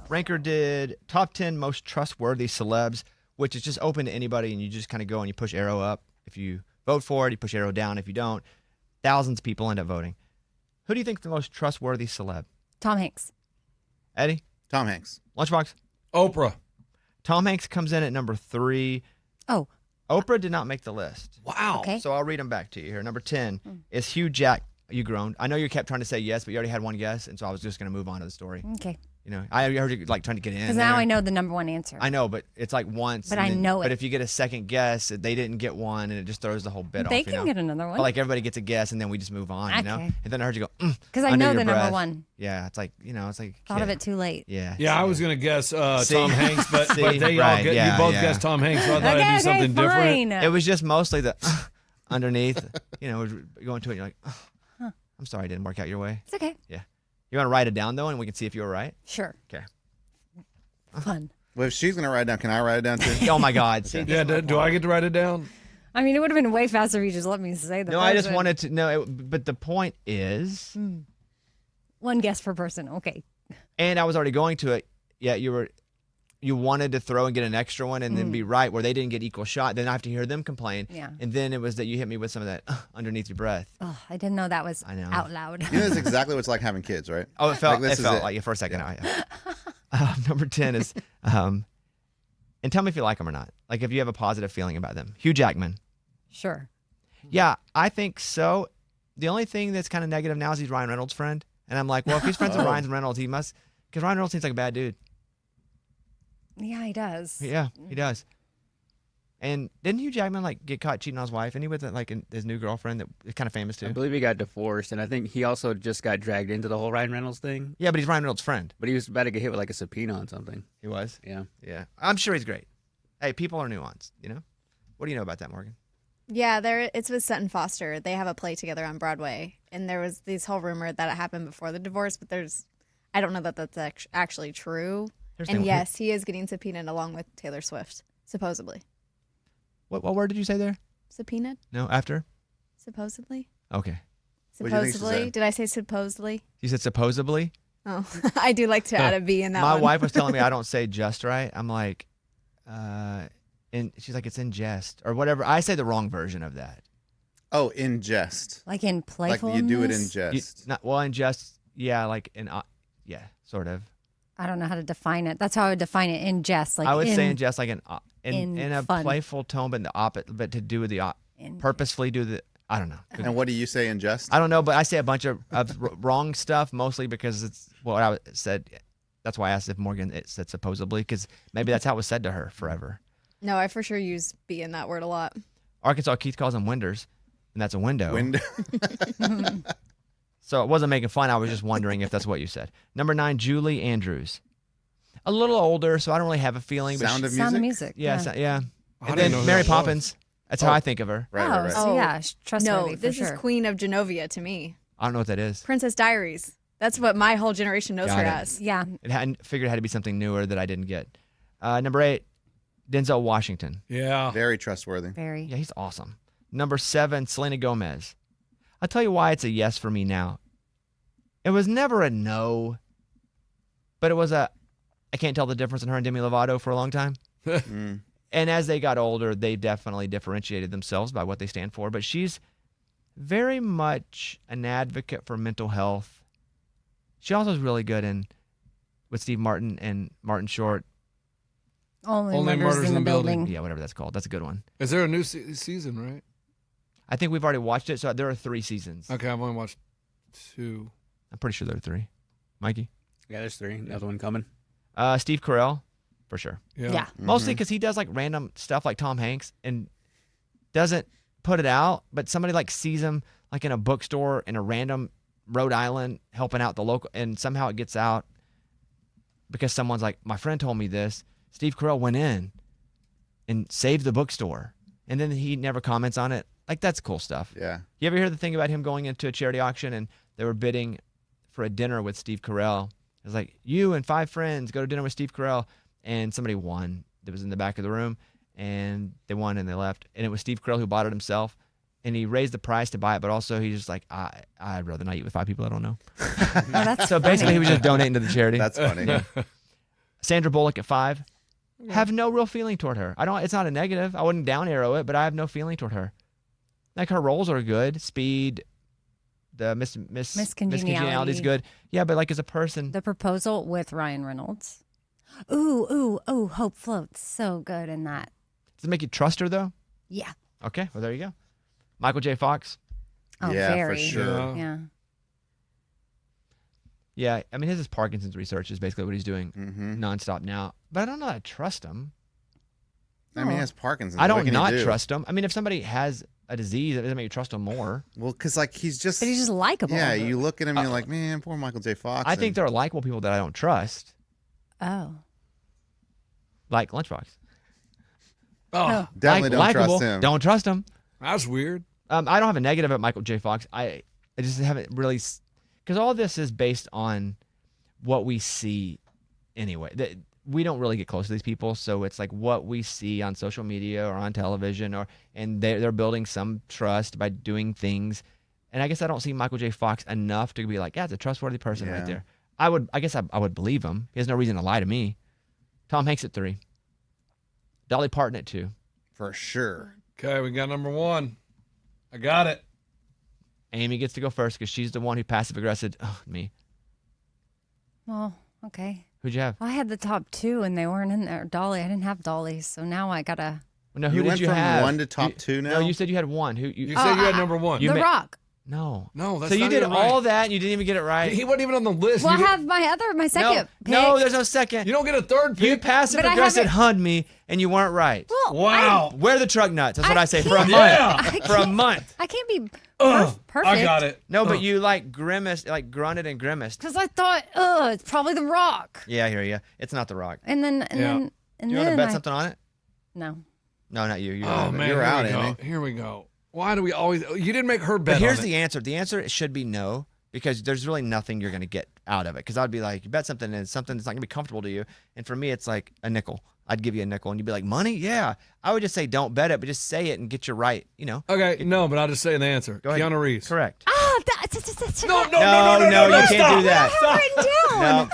Ranker did top 10 most trustworthy celebs, which is just open to anybody, and you just kind of go and you push arrow up. If you vote for it, you push arrow down. If you don't, thousands of people end up voting. Who do you think is the most trustworthy celeb? Tom Hanks. Eddie? Tom Hanks. Lunchbox? Oprah. Tom Hanks comes in at number 3. Oh. Oprah did not make the list. Wow. Okay. So I'll read them back to you here. Number 10 is Hugh Jack. You groaned. I know you kept trying to say yes, but you already had one guess, and so I was just going to move on to the story. Okay. You know, I heard you like trying to get in. Because now I know the number one answer. I know, but it's like once. But I know it. But if you get a second guess, they didn't get one, and it just throws the whole bit off. They can get another one. But like everybody gets a guess, and then we just move on, you know? Okay. And then I heard you go, because I know the number one. Yeah, it's like, you know, it's like. Thought of it too late. Yeah. Yeah, I was going to guess Tom Hanks, but See? they Right, all get, yeah, you both yeah. guessed Tom Hanks, so I thought I'd do something fine. different. It was just mostly the underneath, you know, going to it, and you're like, I'm sorry it didn't work out your way. It's okay. Yeah. You want to write it down, though, and we can see if you were right? Sure. Okay. Fun. Well, if she's going to write it down, can I write it down too? Oh, my God. See, Yeah, do I get to write it down? I mean, it would have been way faster if you just let me say the No, I just person. wanted to know. But the point is, One guess per person. Okay. and I was already going to it. Yeah, you wanted to throw and get an extra one and then be right where they didn't get equal shot. Then I have to hear them complain. Yeah. And then it was that you hit me with some of that underneath your breath. Oh, I didn't know that was I know. out loud. You know, that's exactly what it's like having kids, right? Oh, it felt Like, this is it. like it for a second. Number 10 is, and tell me if you like them or not. Like if you have a positive feeling about them. Hugh Jackman. Sure. Yeah, I think so. The only thing that's kind of negative now is he's Ryan Reynolds' friend. And I'm like, well, if he's friends with Ryan Reynolds, he must, because Ryan Reynolds seems like a bad dude. Yeah, he does. Yeah, he does. And didn't Hugh Jackman like get caught cheating on his wife? And he with like his new girlfriend that is kind of famous too. I believe he got divorced, and I think he also just got dragged into the whole Ryan Reynolds thing. Yeah, but he's Ryan Reynolds' friend. But he was about to get hit with like a subpoena on something. He was. Yeah. Yeah, I'm sure he's great. Hey, people are nuanced, you know. What do you know about that, Morgan? Yeah, it's with Sutton Foster. They have a play together on Broadway, and there was this whole rumor that it happened before the divorce, but I don't know that that's actually true. And yes, he is getting subpoenaed along with Taylor Swift, supposedly. What word did you say there? Subpoenaed? No, after. Supposedly? Okay. What do you think she Supposedly? said? Did I say supposedly? You said supposedly. Oh, I do like to add a B in that My one. wife was telling me I don't say just right. I'm like, and she's like, it's in jest or whatever. I say the wrong version of that. Oh, in jest. Like in Like playfulness. you do it in You, jest. in jest. Yeah, like in yeah, sort of. I don't know how to define it. That's how I would define it in jest. Like I would say in jest, like in a fun. playful tone, but but to do with the purposefully do the. I don't know. And what do you say in jest? I don't know, but I say a bunch of wrong stuff mostly because it's what I said. That's why I asked if Morgan said supposedly, because maybe that's how it was said to her forever. No, I for sure use B in that word a lot. Arkansas Keith calls them winders, and that's a window. Window. So it wasn't making fun. I was just wondering if that's what you said. Number 9, Julie Andrews. A little older, so I don't really have a feeling. But Sound of Sound of Music? Music. yeah. I And didn't know then who Mary that was. Poppins. That's how I think of her. Right, right, right. So yeah, trustworthy No, for this sure. is Queen of Genovia to me. I don't know what that is. Princess Diaries. That's what my whole generation knows Got her it. as. Yeah. Figured it had to be something newer that I didn't get. Number 8, Denzel Washington. Yeah. Very trustworthy. Very. Yeah, he's awesome. Number 7, Selena Gomez. I'll tell you why it's a yes for me now. It was never a no, but it was I can't tell the difference in her and Demi Lovato for a long time. Mm. And as they got older, they definitely differentiated themselves by what they stand for. But she's very much an advocate for mental health. She also is really good with Steve Martin and Martin Short. Only murders in the building. Yeah, whatever that's called. That's a good one. Is there a new season, right? I think we've already watched it, so there are 3 seasons. Okay, I've only watched 2. I'm pretty sure there are 3. Mikey? Yeah, there's 3. Another one coming. Steve Carell, for sure. Yeah. Mostly because he does like random stuff like Tom Hanks and doesn't put it out, but somebody like sees him like in a bookstore in a random Rhode Island helping out the local, and somehow it gets out because someone's like, my friend told me this. Steve Carell went in and saved the bookstore, and then he never comments on it. Like, that's cool stuff. Yeah. You ever hear the thing about him going into a charity auction and they were bidding for a dinner with Steve Carell? It was like, you and 5 friends go to dinner with Steve Carell, and somebody won that was in the back of the room, and they won and they left. And it was Steve Carell who bought it himself, and he raised the price to buy it, but also he's just like, I'd rather not eat with 5 people I don't know. Oh, that's So basically funny. he was just donating to the charity. That's funny. Sandra Bullock at 5. Have no real feeling toward her. It's not a negative. I wouldn't down arrow it, but I have no feeling toward her. Like her roles are good. Speed, the Miss Congeniality is good. Yeah, but like as a person. The Proposal with Ryan Reynolds. Ooh, Hope Floats. So good in that. Does it make you trust her though? Yeah. Okay, well there you go. Michael J. Fox. Oh, Yeah, for very. sure. Yeah. Yeah, I mean his is Parkinson's research is basically what he's doing nonstop now. But I don't know that I trust him. I mean, he has Parkinson's. I What don't can not you do? trust him. I mean, if somebody has a disease, that doesn't make you trust him more. Well, because like he's just. But he's just likable. Yeah, you look at him and you're like, man, poor Michael J. Fox. I think there are likable people that I don't trust, Oh. like Lunchbox. Oh, definitely don't Likeable, trust him. Don't trust him. that's weird. I don't have a negative at Michael J. Fox. I just haven't really, because all this is based on what we see anyway. We don't really get close to these people, so it's like what we see on social media or on television, and they're building some trust by doing things. And I guess I don't see Michael J. Fox enough to be like, yeah, it's a trustworthy person right there. I guess I would believe him. He has no reason to lie to me. Tom Hanks at 3. Dolly Parton at 2. For sure. Okay, we got number 1. I got it. Amy gets to go first because she's the one who passive aggressive. Oh, me. Well, okay. Who'd you have? Well, I had the top 2 and they weren't in there. Dolly, I didn't have Dolly, so now I gotta. No, who You did went you from have? 1 to top 2 now? No, you said you had 1. You said you had number 1. You The ma- Rock. No. No, that's So you not did even right. all that and you didn't even get it right. He wasn't even on the list. Well, I You, have my second pick. No, there's no second. you don't get a third You pick. passive But I aggressive haven't- hunned me and you weren't right. Well, Wow. Wear the truck nuts. That's what I say for a can't- month. Yeah. For a month. I can't be Ugh, perfect. I got it. No, but you like grimaced, like grunted and grimaced. Because I thought, it's probably The Rock. Yeah, I hear you. It's not The Rock. And then, Do you want to bet something on it? No. No, not you. You're Oh, out. man. You're here out, we go. Amy. Here we go. Why do we always. You didn't make her bet But here's on the answer. The answer should be no, because there's really nothing you're going to get out of it. Because I'd be like, you bet something and it's something that's not going to be comfortable to you. And for me, it's like a nickel. I'd give you a nickel and you'd be like, money? Yeah. I would just say don't bet it, but just say it and get you right, you know? Okay, no, but I'll just say the answer. Go ahead. Keanu Reeves. Correct. Oh, that's No, you can't do that. I have it written down. No.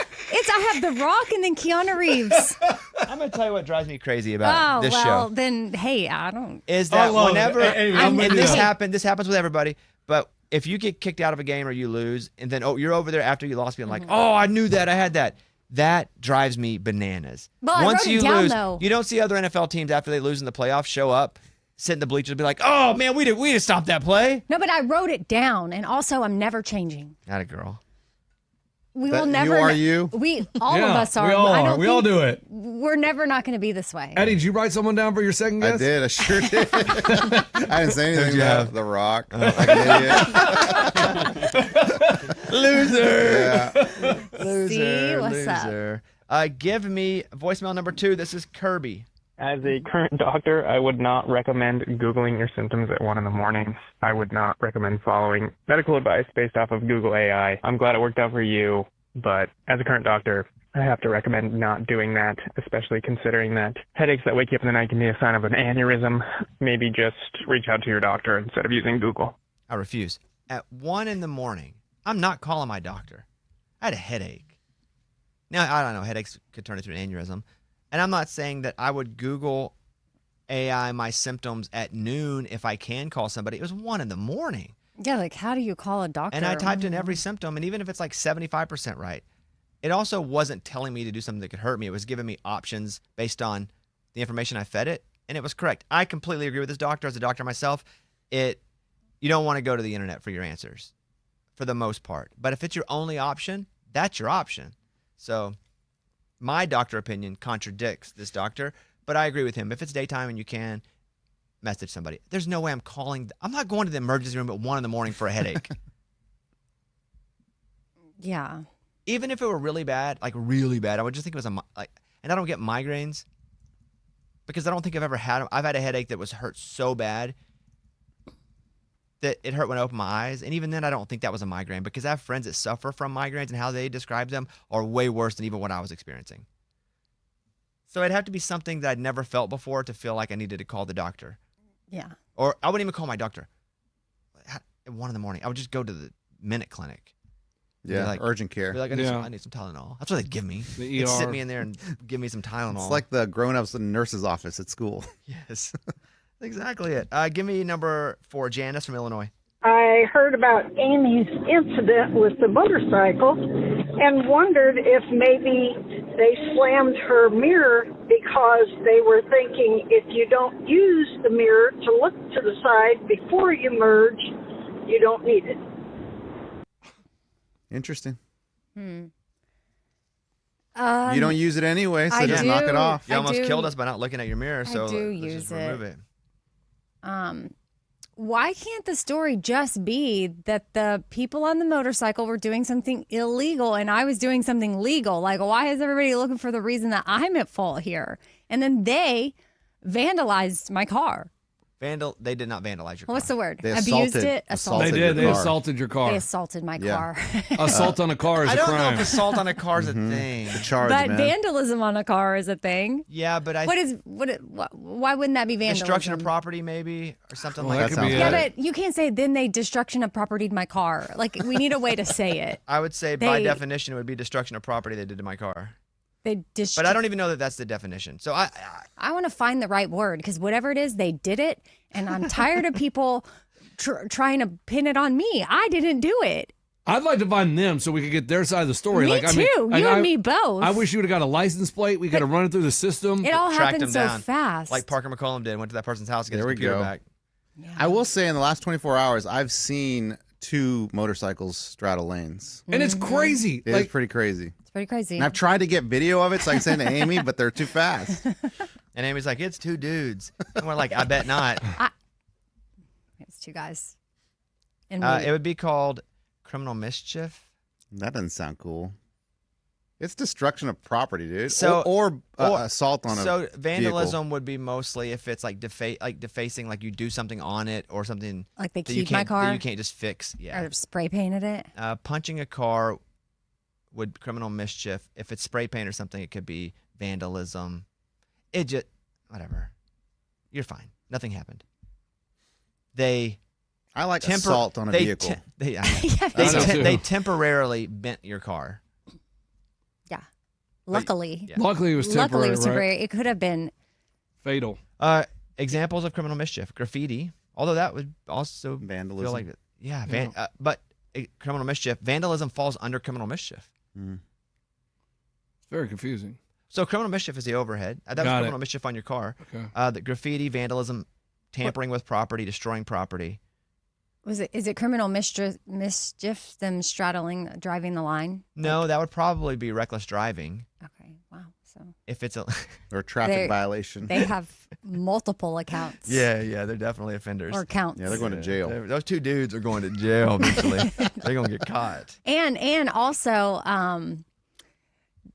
I have The Rock and then Keanu Reeves. I'm going to tell you what drives me crazy about Oh, this well, show. then, hey, I don't. Is I that love it. whenever, Hey, I'm and with this you. happens with everybody, but if you get kicked out of a game or you lose, and then, you're over there after you lost being like, oh, I knew that, I had that. That drives me bananas. Well, I Once wrote it you down, lose, though. you don't see other NFL teams after they lose in the playoffs show up, sit in the bleachers and be like, oh, man, we did stop that play. No, but I wrote it down, and also I'm never changing. Not a girl. We That will never. you are you? We all Yeah, of us are. We all I are. don't We all think- do it. We're never not going to be this way. Eddie, did you write someone down for your second guess? I did. I sure did. I didn't say anything you about have? The Rock. Like an idiot. Loser. Yeah. See, what's up? loser. Give me voicemail number 2. This is Kirby. As a current doctor, I would not recommend Googling your symptoms at 1 a.m. I would not recommend following medical advice based off of Google AI. I'm glad it worked out for you, but as a current doctor, I have to recommend not doing that, especially considering that headaches that wake you up in the night can be a sign of an aneurysm. Maybe just reach out to your doctor instead of using Google. I refuse. At 1 a.m, I'm not calling my doctor. I had a headache. Now, I don't know. Headaches could turn into an aneurysm. And I'm not saying that I would Google AI my symptoms at noon if I can call somebody. It was 1 a.m. Yeah, like how do you call a doctor? And I typed in every symptom. And even if it's like 75% right, it also wasn't telling me to do something that could hurt me. It was giving me options based on the information I fed it. And it was correct. I completely agree with this doctor. As a doctor myself, you don't want to go to the internet for your answers for the most part. But if it's your only option, that's your option. So my doctor opinion contradicts this doctor, but I agree with him. If it's daytime and you can, message somebody. There's no way I'm not going to the emergency room at 1 a.m. for a headache. Yeah. Even if it were really bad, like really bad, I would just think it was and I don't get migraines because I don't think I've ever had them. I've had a headache that was hurt so bad that it hurt when I opened my eyes. And even then, I don't think that was a migraine because I have friends that suffer from migraines and how they describe them are way worse than even what I was experiencing. So it'd have to be something that I'd never felt before to feel like I needed to call the doctor. Yeah. Or I wouldn't even call my doctor at 1 a.m. I would just go to the Minute Clinic. Yeah, like, urgent care. Be like, I need some Tylenol. That's what they give me. The They'd sit ER. me in there and give me some Tylenol. It's like the grown-ups in the nurse's office at school. Yes, exactly it. Give me number 4, Janice from Illinois. I heard about Amy's incident with the motorcycle and wondered if maybe they slammed her mirror because they were thinking if you don't use the mirror to look to the side before you merge, you don't need it. Interesting. Um, You don't use it anyway, so I just do. knock it off. You almost do- killed us by not looking at your mirror, so do let's use just remove it. Why can't the story just be that the people on the motorcycle were doing something illegal and I was doing something legal? Like, why is everybody looking for the reason that I'm at fault here? And then they vandalized my car. They did not vandalize your car. What's the word? They Abused assaulted- it? assaulted They your did. They car. assaulted your car. They assaulted my Yeah. car. Assault on a car is I a don't know crime. if assault on a car is a thing. The charge, But man. vandalism on a car is a thing. Yeah, but I Why wouldn't that be vandalism? destruction of property maybe or something Well, like that that. could be Yeah, it. but you can't say then they destruction of property my car. Like, we need a way to say it. I would say by They- definition it would be destruction of property they did to my car. They But I don't even know that that's the definition. So I want to find the right word because whatever it is, they did it, and I'm tired of people trying to pin it on me. I didn't do it. I'd like to find them so we could get their side of the story. Me too. You and me both. I wish you would have got a license plate. We could have run it through the system. It all tracked happened him so down, fast. like Parker McCollum did. Went to that person's house to get There his we computer go. back. I will say in the last 24 hours, I've seen 2 motorcycles straddle lanes. And it's crazy. It's pretty crazy. It's pretty crazy. And I've tried to get video of it so I can send it to Amy, but they're too fast. And Amy's like, it's 2 dudes. And we're like, I bet not. It's 2 guys. And It would be called criminal mischief. That doesn't sound cool. It's destruction of property, dude. So- or or- assault on a So vandalism vehicle. would be mostly if it's like defacing, like you do something on it or something like they that you keyed my can't car that you can't just fix. Yeah. or spray painted it. Punching a car would criminal mischief. If it's spray paint or something, it could be vandalism. It just whatever. You're fine. Nothing happened. They I like assault on a vehicle. They temporarily bent your car. Yeah. Luckily. Yeah. Luckily, it was temporary. Luckily, it was right? temporary. It could have been. Fatal. Examples of criminal mischief: graffiti. Although that would also Vandalism. feel like it. Yeah, but criminal mischief. Vandalism falls under criminal mischief. It's very confusing. So criminal mischief is the overhead. That was Got it. criminal mischief on your car. Okay. The graffiti, vandalism, tampering with property, destroying property. Is it criminal mischief them driving the line? No, that would probably be reckless driving. Okay. Wow. So If it's a Or traffic They're- violation. they have multiple accounts. yeah, they're definitely offenders. Or counts. Yeah, they're going to jail. Those 2 dudes are going to jail eventually. They're gonna get caught. And also,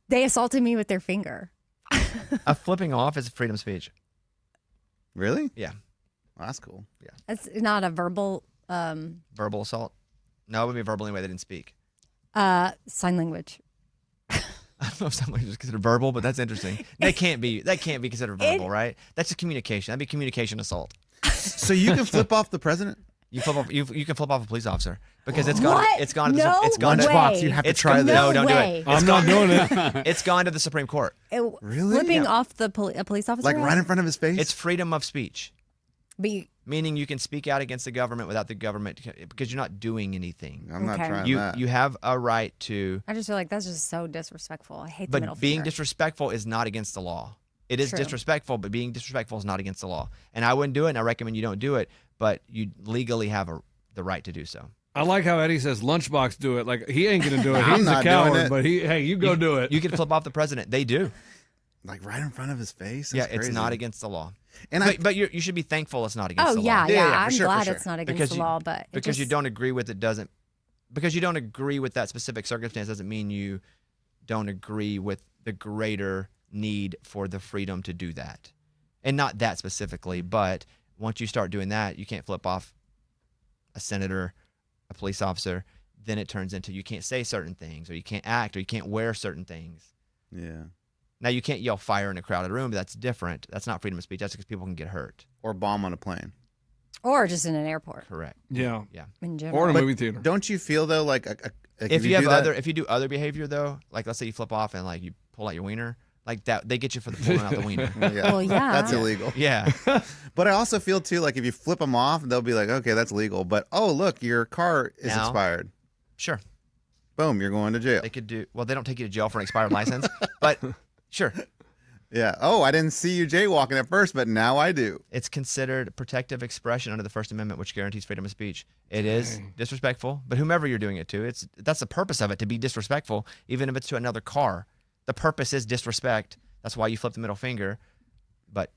they assaulted me with their finger. A flipping off is freedom of speech. Really? Yeah, Well, that's cool. That's not a verbal verbal assault. No, it would be verbal anyway. They didn't speak. sign language. I don't know if someone is considered verbal, but that's interesting. That can't be considered verbal, right? That's a communication. That'd be communication assault. So you can flip off the president? You can flip off a police officer because it's gone. What? It's gone. To No it's gone. To, way. Lunchbox, you have to it's try gone, this. No, don't way. do it. I'm not doing it. It's gone to the Supreme Court. Really? Flipping Yeah. off a police officer? Like right in front of his face? It's freedom of speech, But you, meaning you can speak out against the government without the government because you're not doing anything. I'm not Okay. trying You that. you have a right to. I just feel like that's just so disrespectful. I hate the middle But being finger. disrespectful is not against the law. It is True. disrespectful, but being disrespectful is not against the law. And I wouldn't do it, and I recommend you don't do it, but you legally have the right to do so. I like how Eddie says lunchbox do it. Like he ain't gonna do it. I'm He's a not doing coward, it. but hey, you go do it. You can flip off the president. They do. Like right in front of his face? Yeah, That's it's crazy. not against the law. And But you should be thankful it's not against Oh, the yeah, law. yeah. Yeah, I'm for sure, for glad sure. it's not against Because the you- law, but it Because you just- don't agree with it doesn't. Because you don't agree with that specific circumstance doesn't mean you don't agree with the greater need for the freedom to do that. And not that specifically, but once you start doing that, you can't flip off a senator, a police officer, then it turns into you can't say certain things, or you can't act, or you can't wear certain things. Yeah. Now, you can't yell fire in a crowded room, but that's different. That's not freedom of speech. That's because people can get hurt. Or bomb on a plane. Or just in an airport Correct. Yeah. in Or general. in a But movie theater. Don't you feel though like If you have if you do other behavior though, like let's say you flip off and like you pull out your wiener, like that, they get you for the pulling out the wiener. Well, yeah. That's illegal. Yeah. But I also feel too like if you flip them off, they'll be like, okay, that's legal. But oh, look, your car is Now? expired. Sure. Boom, you're going to jail. They could do well. They don't take you to jail for an expired license, but sure. Yeah. Oh, I didn't see you jaywalking at first, but now I do. It's considered protective expression under the First Amendment, which guarantees freedom of speech. It is disrespectful, but whomever you're doing it to, that's the purpose of it, to be disrespectful, even if it's to another car. The purpose is disrespect. That's why you flip the middle finger, but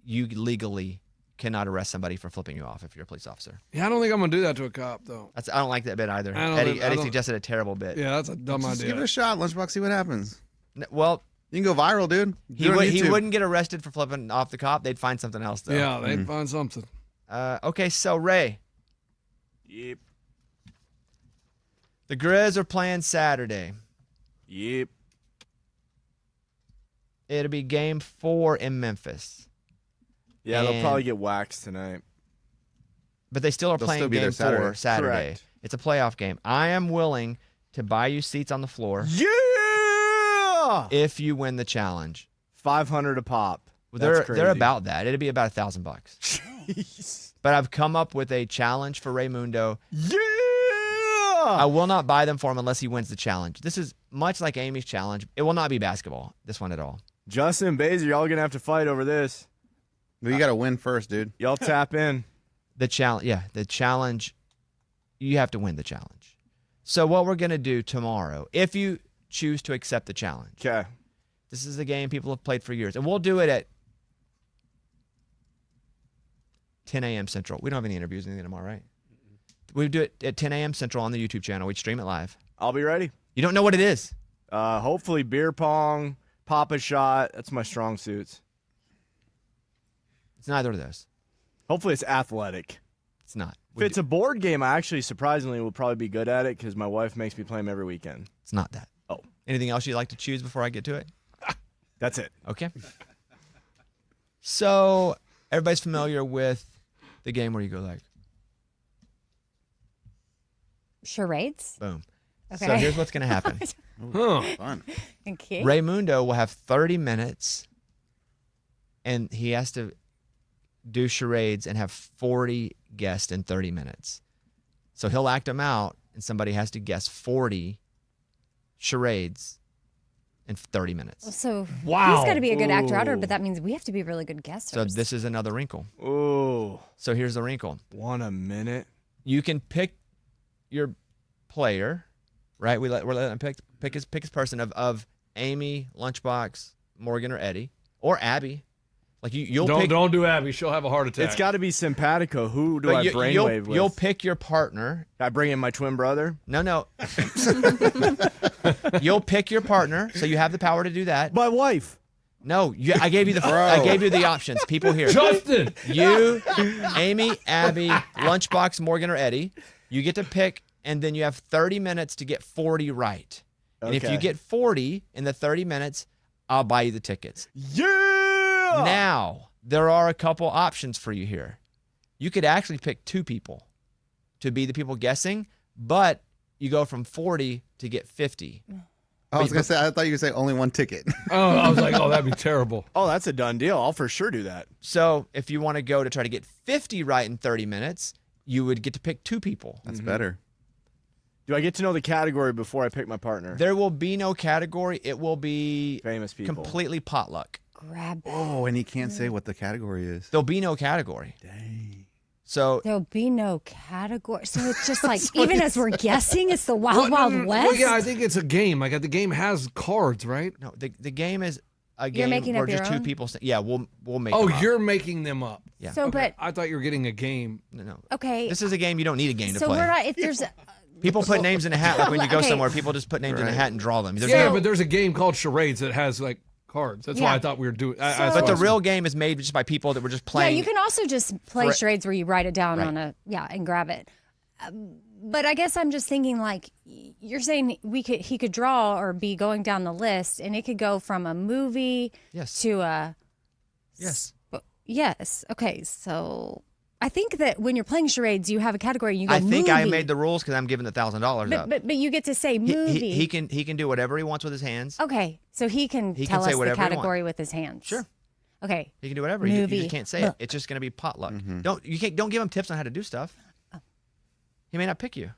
you legally cannot arrest somebody for flipping you off if you're a police officer. Yeah, I don't think I'm gonna do that to a cop though. I don't like that bit either. I Eddie suggested a terrible bit. Yeah, that's a dumb Just idea. give it a shot, Lunchbox. See what happens. Well, you can go viral, dude. He wouldn't get arrested for flipping off the cop. They'd find something else though. Yeah, they'd find something. Okay, so Ray. Yep. The Grizz are playing Saturday. Yep. It'll be game 4 in Memphis. Yeah, they'll And- probably get waxed tonight. But they still are They'll playing still be there game 4 Saturday. Saturday. Correct. It's a playoff game. I am willing to buy you seats on the floor Yeah! if you win the challenge. 500 a pop. They're That's crazy. about that. It'd be about $1,000. Jeez. But I've come up with a challenge for Raymundo. Yeah! I will not buy them for him unless he wins the challenge. This is much like Amy's challenge. It will not be basketball, this one at all. Justin and Baser, y'all gonna have to fight over this. But you got to win first, dude. Y'all tap in. The challenge, you have to win the challenge. So what we're going to do tomorrow, if you choose to accept the challenge, Okay. this is a game people have played for years, and we'll do it at 10 a.m. Central. We don't have any interviews or anything tomorrow, right? We do it at 10 a.m. Central on the YouTube channel. We stream it live. I'll be ready. You don't know what it is. Hopefully beer pong, pop a shot. That's my strong suits. It's neither of those. Hopefully it's athletic. It's not. If it's a board game, I actually surprisingly will probably be good at it because my wife makes me play them every weekend. It's not that. Oh. Anything else you'd like to choose before I get to it? That's it. Okay. So everybody's familiar with the game where you go like, Charades? boom. Okay. So here's what's going to happen. Fun. Okay. Raymundo will have 30 minutes, and he has to do charades and have 40 guests in 30 minutes. So he'll act them out, and somebody has to guess 40 charades in 30 minutes. So Wow. he's got to be a good actor outer, Ooh. but that means we have to be really good guessers. So this is another wrinkle. Ooh. So here's the wrinkle. 1 a minute. You can pick your player, right? We're letting him pick his person of Amy, Lunchbox, Morgan, or Eddie, or Abby. Like you'll pick. Don't do Abby. She'll have a heart attack. It's got to be simpatico. Who do but I you- brainwave with? You'll pick your partner. I bring in my twin brother. No. You'll pick your partner, so you have the power to do that. My wife. No, I gave you the options. People here. Justin. You, Amy, Abby, Lunchbox, Morgan, or Eddie. You get to pick, and then you have 30 minutes to get 40 right. And if you Okay. get 40 in the 30 minutes, I'll buy you the tickets. Yeah. Now, there are a couple options for you here. You could actually pick 2 people to be the people guessing, but you go from 40 to get 50. I was going to say, I thought you were going to say only 1 ticket. Oh, I was like, oh, that'd be terrible. Oh, that's a done deal. I'll for sure do that. So if you want to go to try to get 50 right in 30 minutes, you would get to pick 2 people. That's better. Do I get to know the category before I pick my partner? There will be no category. It will be Famous people. completely potluck. Grab. Oh, and he can't say what the category is. There'll be no category. Dang. So There'll be no category. So it's just like, even as we're guessing, it's the Wild Wild West. Well, yeah, I think it's a game. Like the game has cards, right? no, the game is a You're game making where up your just 2 own? people. Yeah, we'll make. Oh, them up. you're making them up. Yeah. So, Okay. I thought you were getting a game. No. okay. This is a game you don't need a game to So play. we're not, if there's, People put names in a hat. Like when you go Okay. somewhere, people just put names in a hat and draw them. There's Yeah, no- but there's a game called Charades that has like cards. That's why Yeah. I thought we were doing. but the real game is made just by people that were just yeah, playing. you can also just play for- charades where you write it down Right. on and grab it. But I guess I'm just thinking, like, you're saying he could draw or be going down the list, and it could go from a movie Yes. to a Yes. yes. Okay, so I think that when you're playing charades, you have a category. You go I think I movie. made the rules because I'm giving the $1,000 up. But you get to say movie. He can do whatever he wants with his hands. Okay, so he can tell say us the whatever he category with his hands. Sure. Okay. He can do whatever. You Movie. just can't say it. It's just going to be potluck. Don't give him tips on how to do stuff. He may not pick you.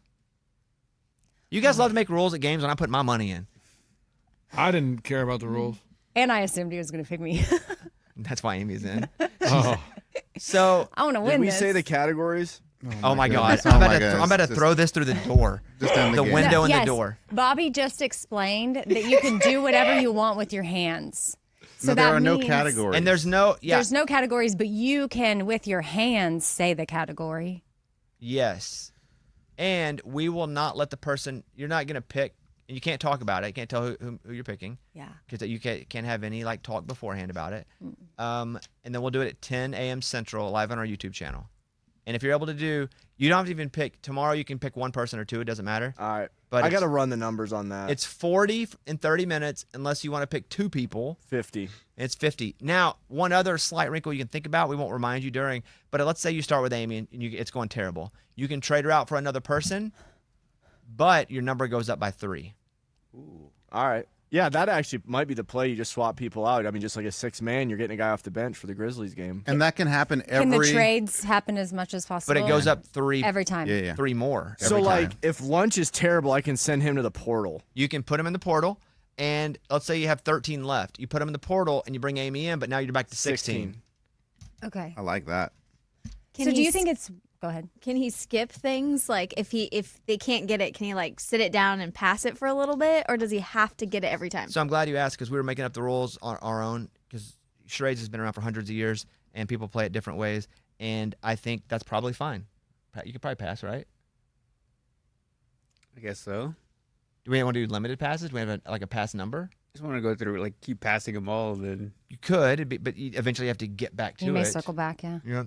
You guys love to make rules at games when I put my money in. I didn't care about the rules. And I assumed he was going to pick me. That's why Amy's in. Oh. So I want to Did win we this. say the categories? Oh my God! goodness. I'm Oh about my to goodness. throw this through the door. Just end the the game. window and Yes. the door. Bobby just explained that you can do whatever you want with your hands. So No, there that are no means categories. And there's no There's no categories, but you can, with your hands, say the category. Yes. And we will not let the person, you're not going to pick, and you can't talk about it. You can't tell who you're picking. Yeah. Because you can't have any like talk beforehand about it. And then we'll do it at 10 a.m. Central live on our YouTube channel. And if you're able to do, you don't have to even pick, tomorrow you can pick one person or two, it doesn't matter. All right. But I got to run the numbers on that. It's 40 in 30 minutes unless you want to pick two people. 50. It's 50. Now, one other slight wrinkle you can think about, we won't remind you during, but let's say you start with Amy and it's going terrible. You can trade her out for another person, but your number goes up by 3. Ooh. All right. Yeah, that actually might be the play. You just swap people out. I mean, just like a 6-man, you're getting a guy off the bench for the Grizzlies game. And that can happen every. Can the trades happen as much as possible? But it goes up 3 every time. Yeah. 3 more. So, every like, time. if lunch is terrible, I can send him to the portal. You can put him in the portal, and let's say you have 13 left. You put him in the portal, and you bring Amy in, but now you're back to 16. Okay. I like that. So do you think it's? Go ahead. Can he skip things? Like if they can't get it, can he like sit it down and pass it for a little bit, or does he have to get it every time? So I'm glad you asked because we were making up the rules on our own because charades has been around for hundreds of years, and people play it different ways, and I think that's probably fine. You could probably pass, right? I guess so. Do we want to do limited passes? Do we have a pass number? Just want to go through, like, keep passing them all, then. You could, but you eventually have to get back to You it. may circle back. Yeah. Yeah.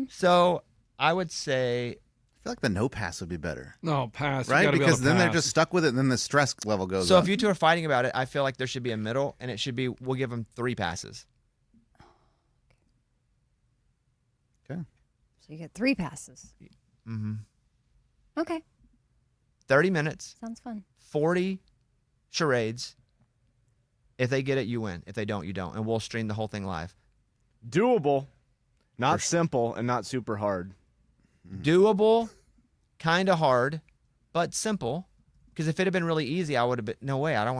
So I would say I feel like the no pass would be better. No, pass. You Right? gotta be able Because to then they're pass. just stuck with it, and then the stress level goes so. up. If you two are fighting about it, I feel like there should be a middle, and it should be we'll give them 3 passes. Okay. So you get 3 passes. Mm-hmm. Okay. 30 minutes, Sounds fun. 40 charades. If they get it, you win. If they don't, you don't, and we'll stream the whole thing live. Doable, not simple, and not super hard. Doable, kind of hard, but simple. Because if it had been really easy, I would have been no way. I don't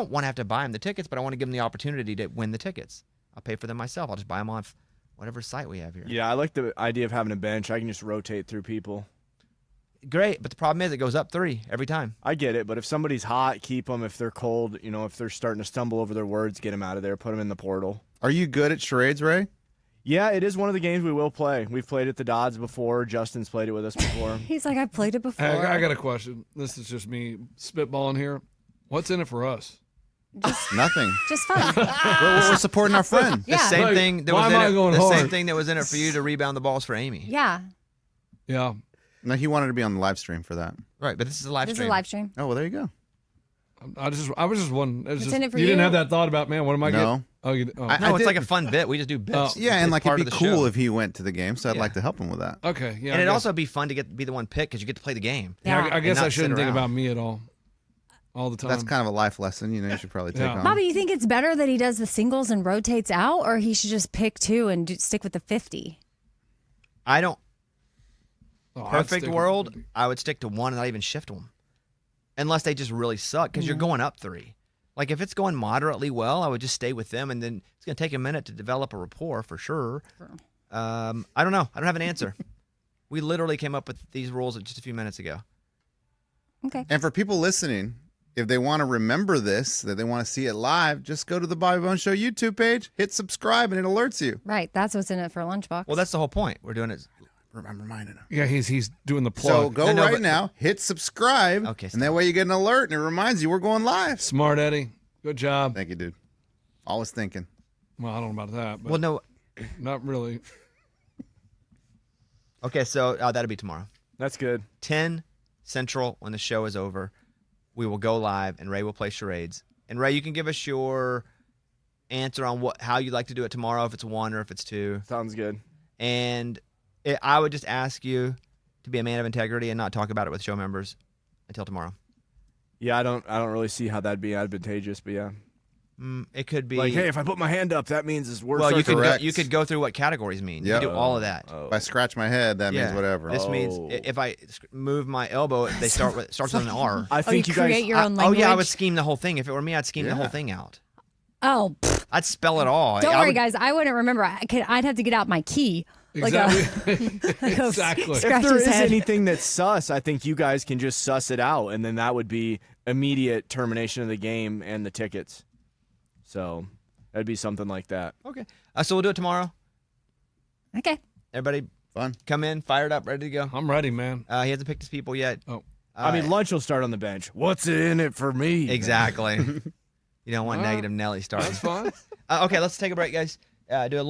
want to have to buy them the tickets, but I want to give them the opportunity to win the tickets. I'll pay for them myself. I'll just buy them off whatever site we have here. Yeah, I like the idea of having a bench. I can just rotate through people. Great, but the problem is it goes up 3 every time. I get it, but if somebody's hot, keep them. If they're cold, if they're starting to stumble over their words, get them out of there. Put them in the portal. Are you good at charades, Ray? Yeah, it is one of the games we will play. We've played at the Dodds before. Justin's played it with us before. He's like, I've played it before. Hey, I got a question. This is just me spitballing here. What's in it for us? Nothing. Just fun. We're supporting our friend. The same Like, thing that why was am in I it. going The same hard? thing that was in it for you to rebound the balls for Amy. Yeah. Yeah. No, he wanted to be on the live stream for that. Right, but this is a live This is stream. a live stream. Oh, well, there you go. I was just wondering. It was It's just, in it for you didn't you? have that thought about, man, what am I No. getting? Oh, I No, it's did- like a fun bit. We just do bits. Oh. It's- Yeah, and it's like part it'd of be the cool show. if he went to the game, so I'd Yeah. like to help him with that. okay. Yeah. And I it'd guess- also be fun to be the one picked because you get to play the game. Yeah. I guess not I shouldn't sit think around. about me at all the time. That's kind of a life lesson, you should probably take Yeah. on. Bobby, you think it's better that he does the singles and rotates out, or he should just pick 2 and stick with the 50? I don't. Oh, I'd Perfect stick with- world, I would stick to 1 and not even shift them. Unless they just really suck because you're going up 3. Like if it's going moderately well, I would just stay with them, and then it's going to take a minute to develop a rapport for sure. I don't know. I don't have an answer. We literally came up with these rules just a few minutes ago. Okay. And for people listening, if they want to remember this, that they want to see it live, just go to the Bobby Bones Show YouTube page, hit subscribe, and it alerts you. Right. That's what's in it for a lunchbox. Well, that's the whole point. We're doing it. I'm reminding them. Yeah, he's doing the So plug. go No, right but- now, hit subscribe, Okay, and that way you get an alert, and it reminds you we're going live. Smart Eddie. Good job. Thank you, dude. Always thinking. Well, I don't know about that, but Well, no. not really. Okay, so that'll be tomorrow. That's good. 10 Central when the show is over. We will go live, and Ray will play charades. And Ray, you can give us your answer on how you'd like to do it tomorrow, if it's 1 or if it's 2. Sounds good. And I would just ask you to be a man of integrity and not talk about it with show members until tomorrow. Yeah, I don't really see how that'd be advantageous, but yeah. It could be Like, hey, if I put my hand up, that means it's worth. Well, Correct. you could go through what categories mean. Yep. You could do all of that. If I scratch my head, that means whatever. This means if I move my elbow, they starts with an R. I think you you create guys. your own language. Oh yeah, I would scheme the whole thing. If it were me, I'd scheme the whole thing out. Oh, I'd spell it all. don't I worry, would- guys. I wouldn't remember. I'd have to get out my key. Exactly. Like a Exactly. scratch If there his is head. anything that's sus, I think you guys can just suss it out, and then that would be immediate termination of the game and the tickets. So that'd be something like that. Okay. So we'll do it tomorrow. Okay. Everybody, Fun. come in, fired up, ready to go. I'm ready, man. He hasn't picked his people yet. Oh. I mean, lunch will start on the bench. What's in it for me? Exactly. You don't want All right. negative Nelly starting. That's fine. Okay, let's take a break, guys. Do a little.